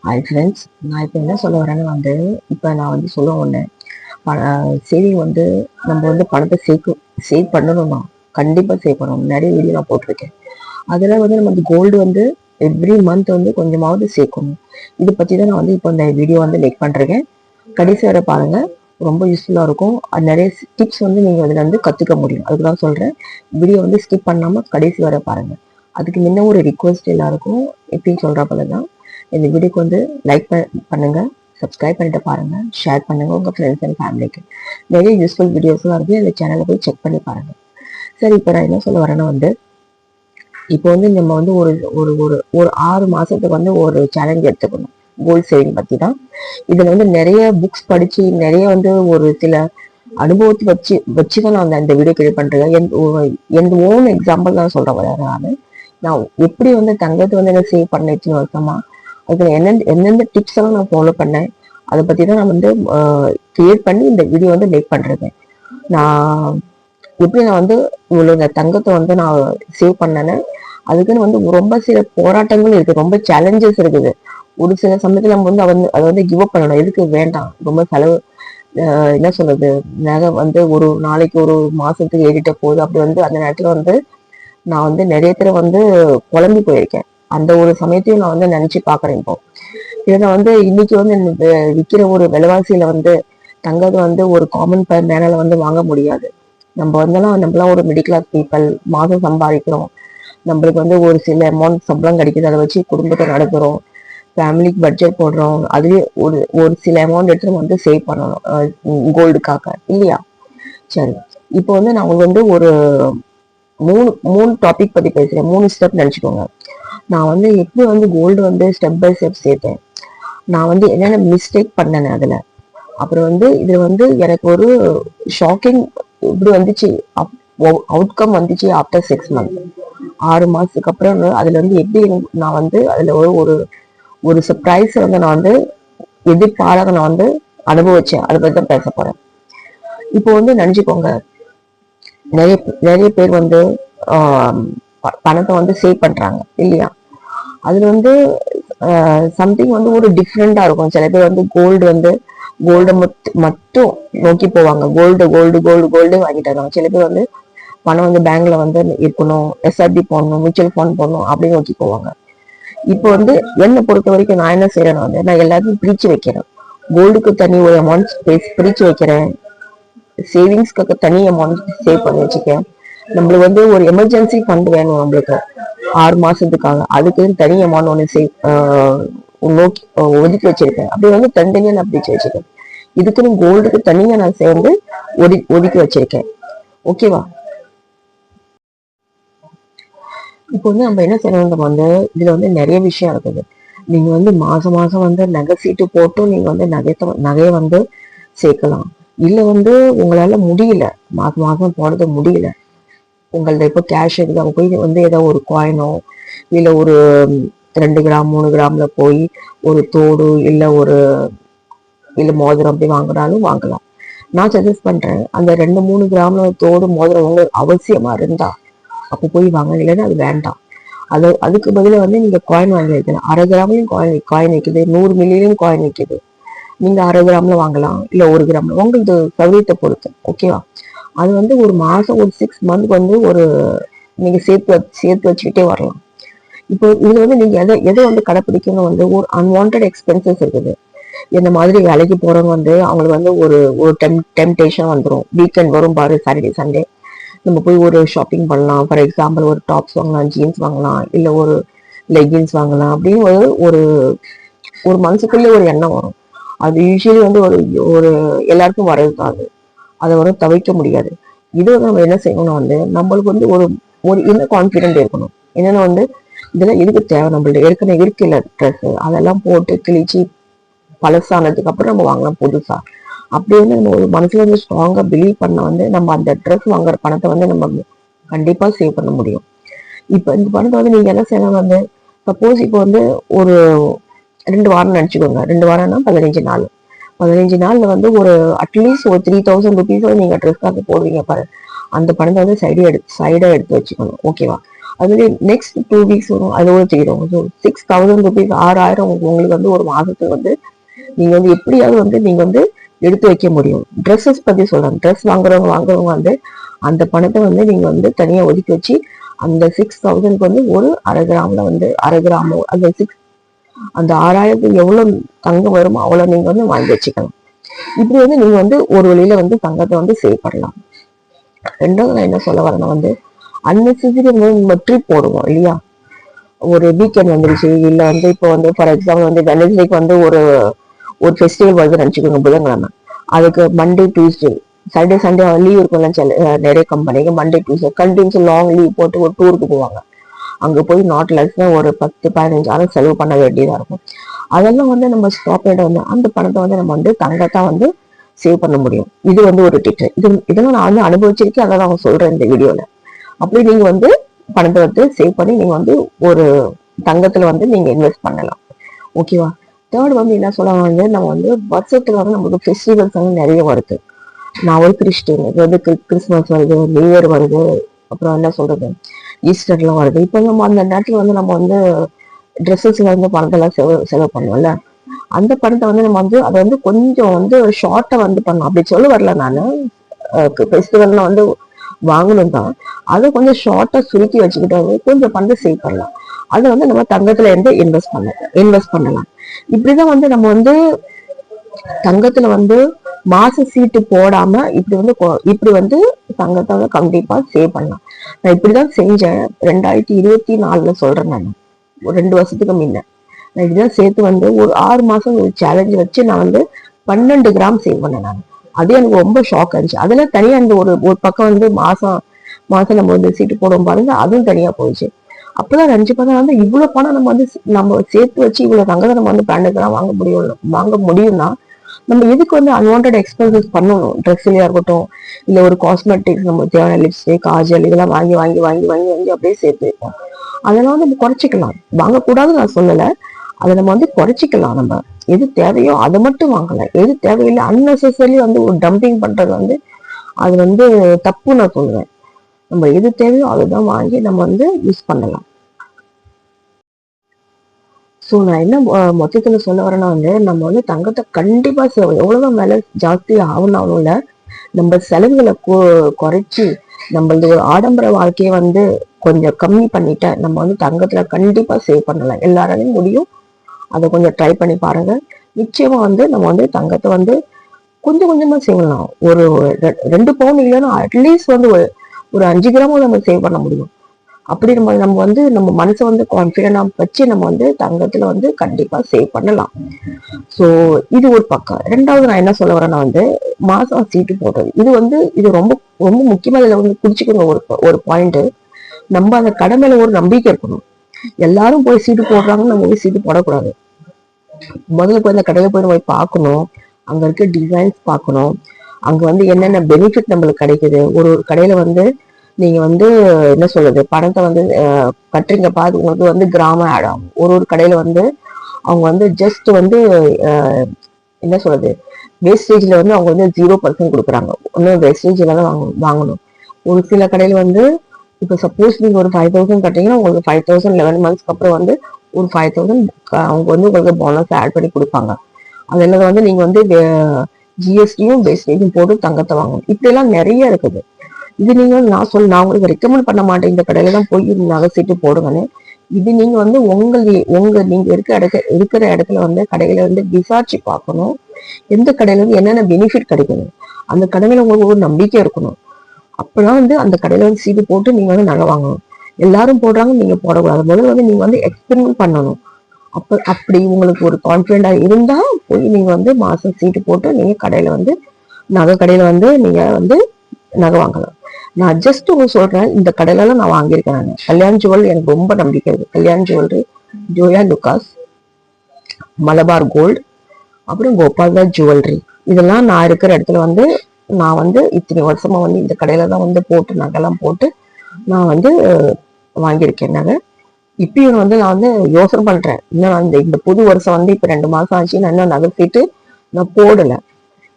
Hi friends, நான் இப்போ என்ன சொல்ல வரேன்னு இப்போ நான் சொல்ல ஒன்று சேவிங் நம்ம பணத்தை சேவ் பண்ணணும்னா கண்டிப்பாக சேவ் பண்ணணும். நிறைய வீடியோ நான் போட்டிருக்கேன். அதில் நம்ம கோல்டு எவ்ரி மந்த் கொஞ்சமாவது சேர்க்கணும். இதை பற்றி தான் நான் இப்போ இந்த வீடியோ மேக் பண்ணுறேன். கடைசி வரை பாருங்க, ரொம்ப யூஸ்ஃபுல்லாக இருக்கும். அது நிறைய டிப்ஸ் நீங்கள் அதில் கற்றுக்க முடியும். அதுக்கு தான் சொல்கிறேன், வீடியோ ஸ்கிப் பண்ணாமல் கடைசி வரை பாருங்கள். அதுக்கு முன்ன ஒரு ரிக்வெஸ்ட் எல்லாருக்கும் எப்படின்னு சொல்கிற போல தான், இந்த வீடியோக்கு லைக் பண்ணுங்க, சப்ஸ்கிரைப் பண்ணிட்டு பாருங்க, ஷேர் பண்ணுங்க உங்க ஃப்ரெண்ட்ஸ் அண்ட் ஃபேமிலிக்கு. நிறைய யூஸ்ஃபுல் வீடியோஸ்லாம் இருக்கு, இந்த சேனலை போய் செக் பண்ணி பாருங்க. சரி, இப்போ நான் என்ன சொல்ல வரேன்னா இப்போ நம்ம ஒரு ஒரு ஒரு ஒரு 6 மாசத்துக்கு ஒரு சேலஞ்ச் எடுத்துக்கணும். கோல் சேவிங் பத்தி தான். இதுல நிறைய புக்ஸ் படிச்சு நிறைய ஒரு சில அனுபவத்தை வச்சுதான் நான் இந்த வீடியோ கிரியேட் பண்றேன். என் ஓன் எக்ஸாம்பிள் தான் சொல்றேன். நான் எப்படி தங்கத்தை என்ன சேவ் பண்ணிச்சுன்னு வருஷமா அதுல எந்தெந்த டிப்ஸ் எல்லாம் நான் ஃபாலோ பண்ணேன், அதை பத்தி தான் நான் கிரியேட் பண்ணி இந்த வீடியோ மேக் பண்றேன். நான் எப்படி நான் இவ்வளவு இந்த தங்கத்தை நான் சேவ் பண்ணேன்னு அதுக்குன்னு ரொம்ப சில போராட்டங்கள் இருக்கு, ரொம்ப சேலஞ்சஸ் இருக்குது. ஒரு சில சமயத்துல நம்ம அதை கிவ் அப் பண்ணணும். எதுக்கு வேண்டாம், ரொம்ப செலவு என்ன சொல்றது, நகை ஒரு நாளைக்கு ஒரு மாசத்துக்கு ஏறிட்ட போகுது. அப்படி அந்த நேரத்துல நான் நிறைய பேர் குழம்பி போயிருக்கேன். அந்த ஒரு சமயத்தையும் நான் நினைச்சு பாக்குறேன். இப்போ இதை இன்னைக்கு விற்கிற ஒரு விலைவாசியில தங்கத்தை ஒரு காமன் மேனால வாங்க முடியாது. நம்ம நம்மளாம் ஒரு மிடில் கிளாஸ் பீப்புள், மாதம் சம்பாதிக்கிறோம். நம்மளுக்கு ஒரு சில அமௌண்ட் சம்பளம் கிடைக்குது, அதை வச்சு குடும்பத்தை நடத்துறோம், ஃபேமிலிக்கு பட்ஜெட் போடுறோம். அதுவே ஒரு ஒரு சில அமௌண்ட் எடுத்து சேவ் பண்ணணும் கோல்டுக்காக, இல்லையா? சரி, இப்போ நான் ஒரு மூணு டாபிக் பத்தி பேசுறேன். 3 ஸ்டெப் நினைச்சுக்கோங்க. நான் எப்படி கோல்டு ஸ்டெப் பை ஸ்டெப் சேர்த்தேன், நான் என்னென்ன மிஸ்டேக் பண்ணேன் அதுல, அப்புறம் இதுல எனக்கு ஒரு ஷாக்கிங் இப்படி வந்துச்சு, அவுட்கம் வந்துச்சு ஆஃப்டர் 6 மந்த், 6 மாசத்துக்கு அப்புறம் அதுல எப்படி நான் அதுல ஒரு ஒரு சர்ப்ரைஸ் நான் எதிர்பாராத நான் அனுபவிச்சேன். அதை பத்தி தான் பேச போறேன். இப்போ நினைச்சுக்கோங்க, நிறைய நிறைய பேர் பணத்தை சேவ் பண்றாங்க, இல்லையா? அதுல சம்திங் ஒரு டிஃப்ரெண்டா இருக்கும். சில பேர் கோல்டு மட்டும் நோக்கி போவாங்க. கோல்டு கோல்டு கோல்டு கோல்டே வாங்கிட்டு வருவாங்க. சில பேர் பணம் பேங்க்ல இருக்கணும், எஸ்ஆர்பி போடணும், மியூச்சுவல் ஃபண்ட் போடணும் அப்படின்னு நோக்கி போவாங்க. இப்போ என்னை பொறுத்த வரைக்கும் நான் என்ன செய்யறேன்னா, நான் எல்லாத்தையும் பிரிச்சு வைக்கிறேன். கோல்டுக்கு தனி ஒரு அமௌண்ட் பிரிச்சு வைக்கிறேன், சேவிங்ஸ்க்கு தனி அமௌண்ட் சேவ் பண்ணி வச்சுக்கேன். நம்மளுக்கு ஒரு எமர்ஜென்சி ஃபண்ட் வேணும் நம்மளுக்கு 6 மாசத்துக்காக, அதுக்கு தனி அமௌண்ட் ஒன்று நோக்கி ஒதுக்கி வச்சிருக்கேன். அப்படி தனித்தனியா நான் பிரிச்சு வச்சிருக்கேன். இதுக்குன்னு கோல்டுக்கு தனியா நான் சேர்ந்து ஒதுக்கி வச்சிருக்கேன். ஓகேவா? இப்போ நம்ம என்ன செய்யணும், இதுல நிறைய விஷயம் இருக்குது. நீங்க மாசம் மாசம் நகை சீட்டு போட்டும் நீங்க நகையை சேர்க்கலாம். இல்ல உங்களால முடியல, மாசம் மாசம் போடுறது முடியல, உங்கள்ட்ட இப்போ கேஷ் இருக்குது, அங்க போய் ஏதோ ஒரு காயினோ இல்ல ஒரு 2 கிராம் 3 கிராம்ல போய் ஒரு தோடு இல்ல மோதிரம் அப்படி வாங்குறாலும் வாங்கலாம். நான் சஜஸ்ட் பண்றேன், அந்த 2-3 கிராம்ல தோடு மோதிரம் உங்களுக்கு அவசியமா இருந்தா அப்ப போய் வாங்க, இல்லைன்னா அது வேண்டாம். அதுக்கு பதில நீங்க காயின் வாங்கி வைக்கலாம். 1/2 கிராம்லயும் காயின் வைக்குது, 100 மில்லியிலும் காயின் வைக்குது. நீங்க 1/2 கிராம்ல வாங்கலாம், இல்ல 1 கிராம்ல, உங்களுக்கு சௌகரியத்தை பொறுத்து. ஓகேவா? அது ஒரு மாசம் ஒரு 6 மந்த் ஒரு நீங்க சேர்த்து வச்சுக்கிட்டே வரலாம். இப்போ இதுல நீங்க எதை கடைப்பிடிக்கணும், ஒரு அன்வான்ட் எக்ஸ்பென்சஸ் இருக்குது. இந்த மாதிரி வேலைக்கு போறவங்க அவங்களுக்கு ஒரு ஒரு டெம்டேஷன் வந்துடும். வீக்கெண்ட் வரும் பாரு, சாட்டர்டே சண்டே நம்ம போய் ஒரு ஷாப்பிங் பண்ணலாம். ஃபார் எக்ஸாம்பிள் ஒரு டாப்ஸ் வாங்கலாம், ஜீன்ஸ் வாங்கலாம், இல்ல ஒரு லெகின்ஸ் வாங்கலாம் அப்படின்னு ஒரு ஒரு மனசுக்குள்ளே ஒரு எண்ணம் வரும். அது யூஸ்வலி ஒரு ஒரு எல்லாருக்கும் வர்றதுதான். அதை தவிர்க்க முடியாது. இது நம்ம என்ன செய்யணும்னா நம்மளுக்கு ஒரு ஒரு இன்னும் கான்பிடென்ட் இருக்கணும். என்னன்னா இதெல்லாம் எதுக்கு தேவை, நம்மள்ட்ட ஏற்கனவே இருக்குல்ல ட்ரெஸ், அதெல்லாம் போட்டு கிழிச்சு பழசானதுக்கு அப்புறம் நம்ம வாங்கலாம் புதுசா. அப்படி நம்ம ஒரு மனசுல ஸ்ட்ராங்கா பிலீவ் பண்ண நம்ம அந்த ட்ரெஸ் வாங்குற பணத்தை நம்ம கண்டிப்பா சேவ் பண்ண முடியும். இப்ப இந்த பணத்தை நீங்க என்ன செய்யலாம், சப்போஸ் இப்போ ஒரு 2 வாரம் நினைச்சுக்கோங்க. 2 வாரம்னா 15 நாள். 15 நாள்ல ஒரு அட்லீஸ்ட் ஒரு 3000 ருபீஸ் நீங்க ட்ரெஸ்க்காக போடுவீங்க பாரு, அந்த பணத்தை சைடா எடுத்து வச்சுக்கணும். ஓகேவா? அதுல நெக்ஸ்ட் 2 வீக்ஸ் வரும், அதோட தீரும். ஸோ 6000 rupees 6000 உங்களுக்கு வந்து ஒரு மாதத்துக்கு வந்து நீங்க வந்து எப்படியாவது வந்து நீங்க வந்து எடுத்து வைக்க முடியும். ட்ரெஸ்ஸஸ் பத்தி சொல்றேன். ட்ரெஸ் வாங்குறவங்க வந்து அந்த பணத்தை வந்து நீங்க வந்து தனியா ஒதுக்கி வச்சு அந்த 6000 வந்து ஒரு அரை கிராம்ல வந்து அரை கிராமோ அந்த 6000 எவ்வளவு தங்கம் வருமோ அவ்வளவு நீங்க வந்து வாங்கி வச்சுக்கலாம். இப்படி வந்து நீங்க வந்து ஒரு வழியில வந்து தங்கத்தை வந்து சேவ் பண்ணலாம். ரெண்டாவது நான் என்ன சொல்ல வரேன்னா வந்து அன்னெசரி நம்ம ட்ரிப் போடுவோம் இல்லையா, ஒரு வீக்கெண்ட் வந்துருச்சு, இல்ல வந்து இப்போ வந்து ஃபார் எக்ஸாம்பிள் வந்து வெனஸ்டேக்கு வந்து ஒரு ஒரு ஃபெஸ்டிவல் வருது நினைச்சுக்கோங்க, புதன்கிழமை. அதுக்கு Monday Tuesday Saturday Sunday leave இருக்கும்ல, நிறைய கம்பெனிக்கு Monday Tuesday continuous long leave போட்டு ஒரு டூருக்கு போவாங்க. அங்க போய் நாட் லெஸ் ஒரு 10-15 செலவு பண்ண வேண்டியதா இருக்கும். அதெல்லாம் வந்து நம்ம ஸ்டாப் வந்து அந்த பணத்தை வந்து நம்ம வந்து தங்கத்தா வந்து சேவ் பண்ண முடியும். இது வந்து ஒரு டிப்ஸ். இதெல்லாம் நான் வந்து அனுபவிச்சிருக்கேன், அதை நான் சொல்றேன் இந்த வீடியோல. அப்படி நீங்க வந்து பணத்தை வந்து சேவ் பண்ணி நீங்க வந்து ஒரு தங்கத்துல வந்து நீங்க இன்வெஸ்ட் பண்ணலாம். ஓகேவா? தேர்ட் வந்து என்ன சொல்லுவாங்க வந்து நம்ம வந்து வருஷத்துல வந்து நமக்கு ஃபெஸ்டிவல்ஸ் வந்து நிறைய வருது. நான் ஒரு கிறிஸ்டின், இது வந்து கிறிஸ்துமஸ் வருது, நியூ இயர் வருது, அப்புறம் என்ன சொல்றது ஈஸ்டர்லாம் வருது. இப்போ நம்ம அந்த நேரத்துல வந்து நம்ம வந்து ட்ரெஸ்ஸஸ் வந்து பணத்தெல்லாம் செலவு பண்ணுவோம்ல, அந்த பணத்தை வந்து நம்ம வந்து அதை வந்து கொஞ்சம் வந்து ஷார்ட்டா வந்து பண்ணலாம். அப்படி சொல்ல வரல நானு, ஃபெஸ்டிவல்ல வந்து வாங்கணும் தான், அதை கொஞ்சம் ஷார்ட்டா சுருக்கி வச்சுக்கிட்டு கொஞ்சம் பணத்தை சேவ் பண்ணலாம். அதை வந்து நம்ம தங்கத்துல இருந்து இன்வெஸ்ட் பண்ணலாம். இப்படிதான் வந்து நம்ம வந்து தங்கத்துல வந்து மாச சீட்டு போடாம இப்படி வந்து தங்கத்தை வந்து கண்டிப்பா சேவ் பண்ணலாம். நான் இப்படிதான் செஞ்சேன் 2024 சொல்றேன். நான் ஒரு 2 வருஷத்துக்கு முன்ன நான் இப்படிதான் சேர்த்து வந்து ஒரு 6 மாசம் ஒரு சேலஞ்ச் வச்சு நான் வந்து 12 கிராம் சேவ் பண்ணேன். நான் அதே எனக்கு ரொம்ப ஷாக் ஆச்சு. அதுல தனியா அந்த ஒரு பக்கம் வந்து மாசம் நம்ம வந்து சீட்டு போடுவோம் பாருங்க, அதுவும் தனியா போயிடுச்சு. அப்பதான் 5 பணம் வந்து இவ்வளவு பணம் நம்ம சேர்த்து வச்சு இவ்வளவு தங்கத்தை நம்ம வந்து 12 கிராம் வாங்க முடியும்னா நம்ம எதுக்கு வந்து அன்வான்ட் எக்ஸ்பென்சஸ் பண்ணணும்? ட்ரெஸ்லயா இருக்கட்டும், இல்ல ஒரு காஸ்மெட்டிக்ஸ், நம்ம தேவையான லிப்ஸ்டிக், காஜல் இதெல்லாம் வாங்கி வாங்கி வாங்கி வாங்கி வாங்கி அப்படியே சேர்த்து வைப்போம். அதெல்லாம் வந்து நம்ம குறைச்சிக்கலாம். வாங்கக்கூடாதுன்னு நான் சொல்லல, அதை நம்ம வந்து குறைச்சிக்கலாம். நம்ம எது தேவையோ அதை மட்டும் வாங்கலாம். எது தேவையில்லை அன்னெசரி வந்து ஒரு டம்பிங் பண்றது வந்து அது வந்து தப்பு நான் சொல்லுவேன். நம்ம எது தேவையோ அதுதான் வாங்கி நம்ம வந்து யூஸ் பண்ணலாம். ஸோ நான் என்ன மொத்தத்துல சொல்ல வரேன்னா வந்து நம்ம வந்து தங்கத்தை கண்டிப்பா எவ்வளவுதான் விலை ஜாஸ்தி ஆகணும்ல, நம்ம செலவுகளை குறைச்சி நம்மளது ஒரு ஆடம்பர வாழ்க்கையை வந்து கொஞ்சம் கம்மி பண்ணிட்ட நம்ம வந்து தங்கத்துல கண்டிப்பா சேவ் பண்ணலாம். எல்லாராலையும் முடியும். அதை கொஞ்சம் ட்ரை பண்ணி பாருங்க. நிச்சயமா வந்து நம்ம வந்து தங்கத்தை வந்து கொஞ்சம் கொஞ்சமா செய்யலாம். ஒரு 2 பவுன் இல்லைன்னா அட்லீஸ்ட் வந்து ஒரு 5 கிராமும் நம்ம சேவ் பண்ண முடியும். அப்படி நம்ம வந்து நம்ம மனசை வந்து கான்பிடண்டா வச்சு நம்ம வந்து தங்கத்துல வந்து கண்டிப்பா சேவ் பண்ணலாம். சோ இது ஒரு பக்கம். ரெண்டாவது நான் என்ன சொல்ல வரேன்னா வந்து மாசம் சீட்டு போடுறது, இது ரொம்ப ரொம்ப முக்கியமா இதுல வந்து குறிச்சுக்கணும். ஒரு பாயிண்ட், நம்ம அந்த கடை மேல ஒரு நம்பிக்கை இருக்கணும். எல்லாரும் போய் சீட்டு போடுறாங்கன்னு நம்ம போய் சீட்டு போடக்கூடாது. முதல்ல போய் அந்த கடையில போய் நம்ம பார்க்கணும், அங்க இருக்க டிசைன்ஸ் பார்க்கணும், அங்க வந்து என்னென்ன பெனிஃபிட் நம்மளுக்கு கிடைக்குது. ஒரு கடையில வந்து நீங்க வந்து என்ன சொல்றது பணத்தை வந்து கட்டுறீங்க பாது உங்களுக்கு வந்து கிராமம் ஆட் ஆகும். ஒரு கடையில வந்து அவங்க வந்து ஜஸ்ட் வந்து என்ன சொல்றது வேஸ்டேஜ்ல வந்து அவங்க வந்து 0% கொடுக்குறாங்க. ஒன்னும் வேஸ்டேஜ்ல தான் வாங்கணும். ஒரு சில கடையில வந்து இப்ப சப்போஸ் நீங்க ஒரு 5000 கட்டுறீங்கன்னா உங்களுக்கு 5000 11 monthsக்கு அப்புறம் வந்து ஒரு 5000 அவங்க வந்து உங்களுக்கு போனஸ் ஆட் பண்ணி கொடுப்பாங்க. அதெல்லாம் வந்து நீங்க வந்து ஜிஎஸ்டியும் வேஸ்டேஜும் போட்டு தங்கத்தை வாங்கணும். இப்படி எல்லாம் நிறைய இருக்குது. இது நீங்க நான் உங்களுக்கு ரெக்கமெண்ட் பண்ண மாட்டேன் இந்த கடையில தான் போய் நகை சீட்டு போடுங்கன்னு. இது நீங்க வந்து நீங்க இருக்கிற இடத்துல வந்து கடையில வந்து விசாரிச்சு பார்க்கணும். எந்த கடையில வந்து என்னென்ன பெனிஃபிட் கிடைக்கணும், அந்த கடையில உங்களுக்கு ஒரு நம்பிக்கை இருக்கணும். அப்பதான் வந்து அந்த கடையில வந்து சீட்டு போட்டு நீங்க வந்து நகை வாங்கணும். எல்லாரும் போடுறாங்க, நீங்க போடக்கூடாது. முதல்ல வந்து நீங்க வந்து எக்ஸ்பெரிமெண்ட் பண்ணணும். அப்படி உங்களுக்கு ஒரு கான்பிடண்டா இருந்தா போய் நீங்க வந்து மாசம் சீட்டு போட்டு நீங்க கடையில வந்து நகை கடையில வந்து நீங்க வந்து நகை வாங்கலாம். நான் ஜஸ்ட் உங்களுக்கு சொல்றேன், இந்த கடையில எல்லாம் நான் வாங்கியிருக்கேன். நான் கல்யாண் ஜுவல் எனக்கு ரொம்ப நம்பிக்கை இருக்கு. கல்யாண் ஜுவல்லரி, ஜோயா லுகாஸ், மலபார் கோல்டு, அப்புறம் கோபால்தாஸ் ஜுவல்லரி, இதெல்லாம் நான் இருக்கிற இடத்துல வந்து நான் வந்து இத்தனை வருஷமா வந்து இந்த கடையில தான் வந்து போட்டு நகைலாம் போட்டு நான் வந்து வாங்கியிருக்கேன் நகை. இப்பயும் வந்து நான் வந்து யோசனை பண்றேன், இன்னும் இந்த புது வருஷம் வந்து இப்ப 2 மாசம் ஆச்சு, நான் இன்னும் நகர்த்திட்டு நான் போடல.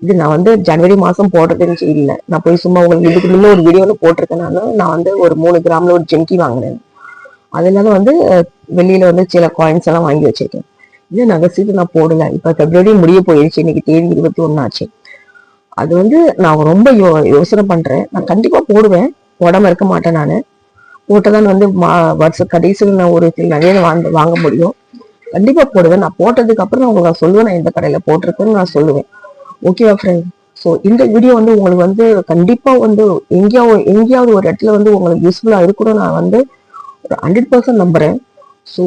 இது நான் வந்து ஜனவரி மாசம் போடுறதுன்னு இல்லை, நான் போய் சும்மா உங்களுக்கு இதுக்கு முன்ன ஒரு வீடியோல போட்டிருக்கேன். நான் வந்து ஒரு 3 கிராம்ல ஒரு ஜென்கி வாங்கினேன். அது இல்லாத வந்து வெளியில வந்து சில காயின்ஸ் எல்லாம் வாங்கி வச்சிருக்கேன். இது நகை சீட்டு நான் போடல. இப்ப பிப்ரவரி முடிய போயிடுச்சு. இன்னைக்கு தேதி 21 ஆச்சு. அது வந்து நான் ரொம்ப யோசனை பண்றேன். நான் கண்டிப்பா போடுவேன். போடாம இருக்க மாட்டேன் நானு. போட்டதான் வந்து வருஷ கடைசியில் நான் ஒரு நகையை வாங்க முடியும். கண்டிப்பா போடுவேன். நான் போட்டதுக்கு அப்புறம் நான் உங்களுக்கு நான் சொல்லுவேன், நான் இந்த கடையில போட்டிருக்கேன்னு நான் சொல்லுவேன். ஓகேவா ஃப்ரெண்ட்? ஸோ இந்த வீடியோ வந்து உங்களுக்கு வந்து கண்டிப்பா வந்து எங்கேயாவது ஒரு இடத்துல வந்து உங்களுக்கு யூஸ்ஃபுல்லா இருக்கணும் நான் வந்து 100% நம்புறேன். ஸோ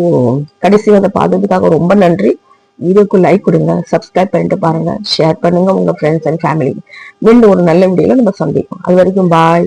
கடைசி வந்து பார்த்ததுக்காக ரொம்ப நன்றி. வீடியோக்கு லைக் கொடுங்க, சப்ஸ்கிரைப் பண்ணிட்டு பாருங்க, ஷேர் பண்ணுங்க உங்க ஃப்ரெண்ட்ஸ் அண்ட் ஃபேமிலி. மீண்டும் ஒரு நல்ல வீடியோல நம்ம சந்திப்போம். அது வரைக்கும் பாய்.